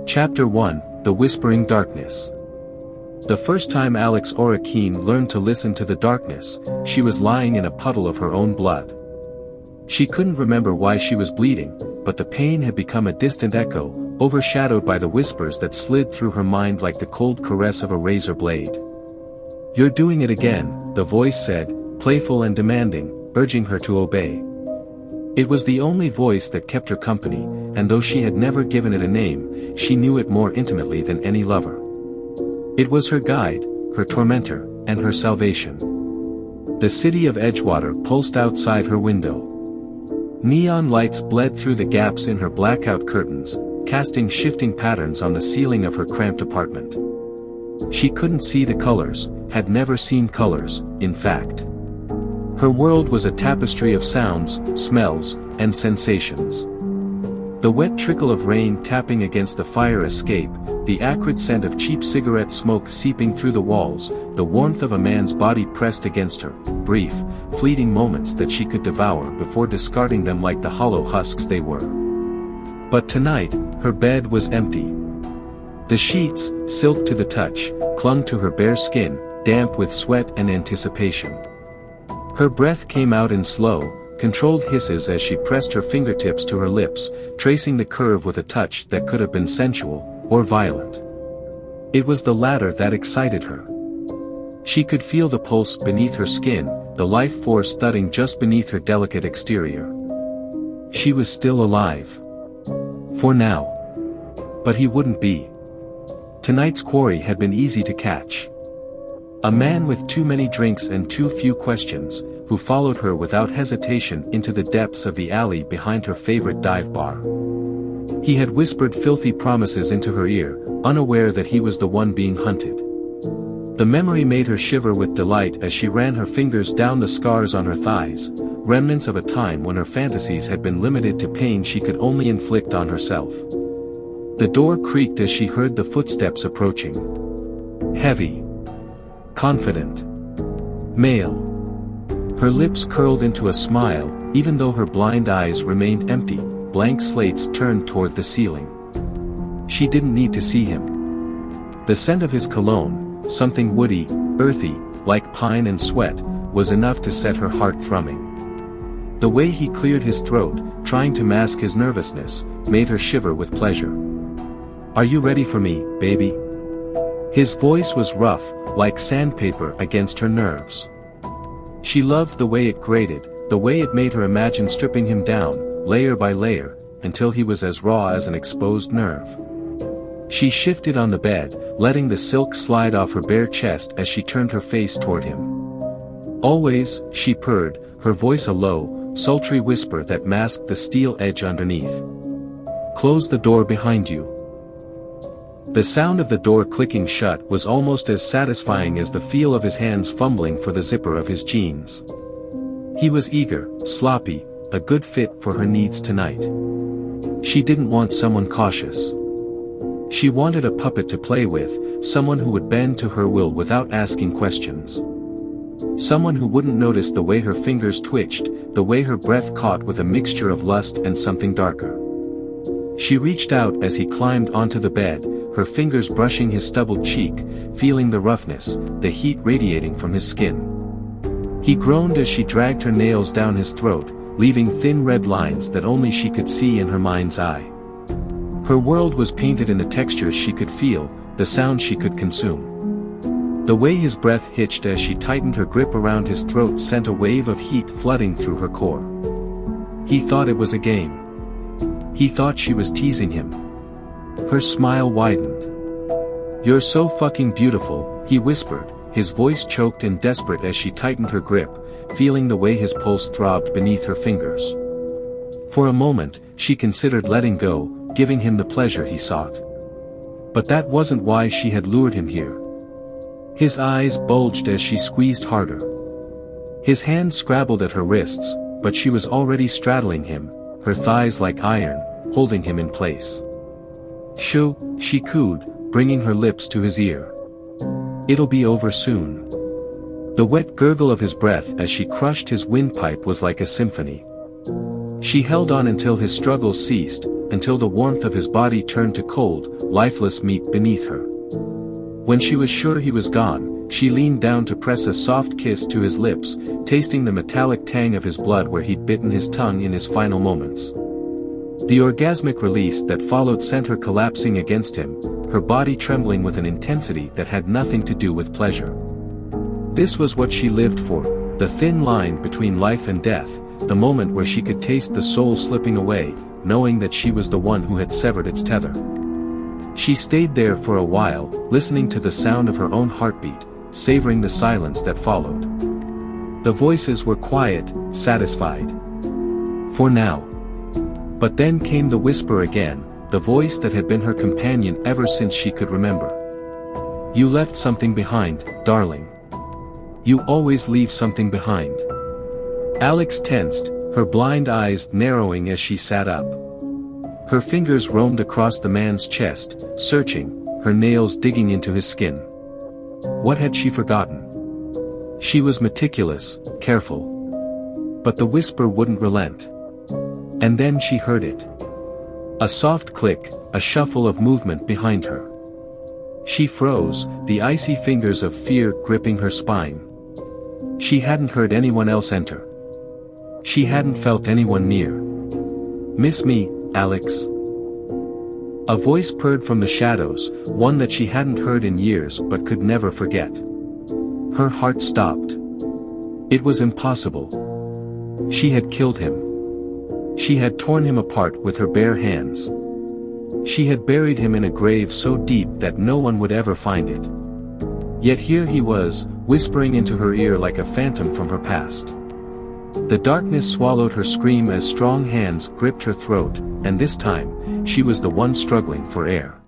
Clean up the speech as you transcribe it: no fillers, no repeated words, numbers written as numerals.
Chapter 1, The Whispering Darkness. The first time Alex Aura Kheen learned to listen to the darkness, she was lying in a puddle of her own blood. She couldn't remember why she was bleeding, but the pain had become a distant echo, overshadowed by the whispers that slid through her mind like the cold caress of a razor blade. "You're doing it again," the voice said, playful and demanding, urging her to obey. It was the only voice that kept her company, and though she had never given it a name, she knew it more intimately than any lover. It was her guide, her tormentor, and her salvation. The city of Edgewater pulsed outside her window. Neon lights bled through the gaps in her blackout curtains, casting shifting patterns on the ceiling of her cramped apartment. She couldn't see the colors, had never seen colors, in fact. Her world was a tapestry of sounds, smells, and sensations. The wet trickle of rain tapping against the fire escape, the acrid scent of cheap cigarette smoke seeping through the walls, the warmth of a man's body pressed against her, brief, fleeting moments that she could devour before discarding them like the hollow husks they were. But tonight, her bed was empty. The sheets, silk to the touch, clung to her bare skin, damp with sweat and anticipation. Her breath came out in slow, controlled hisses as she pressed her fingertips to her lips, tracing the curve with a touch that could have been sensual, or violent. It was the latter that excited her. She could feel the pulse beneath her skin, the life force thudding just beneath her delicate exterior. She was still alive. For now. But he wouldn't be. Tonight's quarry had been easy to catch. A man with too many drinks and too few questions, who followed her without hesitation into the depths of the alley behind her favorite dive bar. He had whispered filthy promises into her ear, unaware that he was the one being hunted. The memory made her shiver with delight as she ran her fingers down the scars on her thighs, remnants of a time when her fantasies had been limited to pain she could only inflict on herself. The door creaked as she heard the footsteps approaching. Heavy. Confident. Male. Her lips curled into a smile, even though her blind eyes remained empty, blank slates turned toward the ceiling. She didn't need to see him. The scent of his cologne, something woody, earthy, like pine and sweat, was enough to set her heart thrumming. The way he cleared his throat, trying to mask his nervousness, made her shiver with pleasure. "Are you ready for me, baby?" His voice was rough, like sandpaper against her nerves. She loved the way it grated, the way it made her imagine stripping him down, layer by layer, until he was as raw as an exposed nerve. She shifted on the bed, letting the silk slide off her bare chest as she turned her face toward him. "Always," she purred, her voice a low, sultry whisper that masked the steel edge underneath. "Close the door behind you." The sound of the door clicking shut was almost as satisfying as the feel of his hands fumbling for the zipper of his jeans. He was eager, sloppy, a good fit for her needs tonight. She didn't want someone cautious. She wanted a puppet to play with, someone who would bend to her will without asking questions. Someone who wouldn't notice the way her fingers twitched, the way her breath caught with a mixture of lust and something darker. She reached out as he climbed onto the bed, her fingers brushing his stubbled cheek, feeling the roughness, the heat radiating from his skin. He groaned as she dragged her nails down his throat, leaving thin red lines that only she could see in her mind's eye. Her world was painted in the textures she could feel, the sounds she could consume. The way his breath hitched as she tightened her grip around his throat sent a wave of heat flooding through her core. He thought it was a game. He thought she was teasing him. Her smile widened. "You're so fucking beautiful," he whispered, his voice choked and desperate as she tightened her grip, feeling the way his pulse throbbed beneath her fingers. For a moment, she considered letting go, giving him the pleasure he sought. But that wasn't why she had lured him here. His eyes bulged as she squeezed harder. His hands scrabbled at her wrists, but she was already straddling him, her thighs like iron, holding him in place. "Shoo," she cooed, bringing her lips to his ear. "It'll be over soon." The wet gurgle of his breath as she crushed his windpipe was like a symphony. She held on until his struggles ceased, until the warmth of his body turned to cold, lifeless meat beneath her. When she was sure he was gone, she leaned down to press a soft kiss to his lips, tasting the metallic tang of his blood where he'd bitten his tongue in his final moments. The orgasmic release that followed sent her collapsing against him, her body trembling with an intensity that had nothing to do with pleasure. This was what she lived for, the thin line between life and death, the moment where she could taste the soul slipping away, knowing that she was the one who had severed its tether. She stayed there for a while, listening to the sound of her own heartbeat, savoring the silence that followed. The voices were quiet, satisfied. For now. But then came the whisper again, the voice that had been her companion ever since she could remember. You left something behind, darling. You always leave something behind. Alex tensed, her blind eyes narrowing as she sat up. Her fingers roamed across the man's chest, searching, her nails digging into his skin. What had she forgotten? She was meticulous, careful. But the whisper wouldn't relent. And then she heard it. A soft click, a shuffle of movement behind her. She froze, the icy fingers of fear gripping her spine. She hadn't heard anyone else enter. She hadn't felt anyone near. Miss me, Alex? A voice purred from the shadows, one that she hadn't heard in years but could never forget. Her heart stopped. It was impossible. She had killed him. She had torn him apart with her bare hands. She had buried him in a grave so deep that no one would ever find it. Yet here he was, whispering into her ear like a phantom from her past. The darkness swallowed her scream as strong hands gripped her throat, and this time, she was the one struggling for air.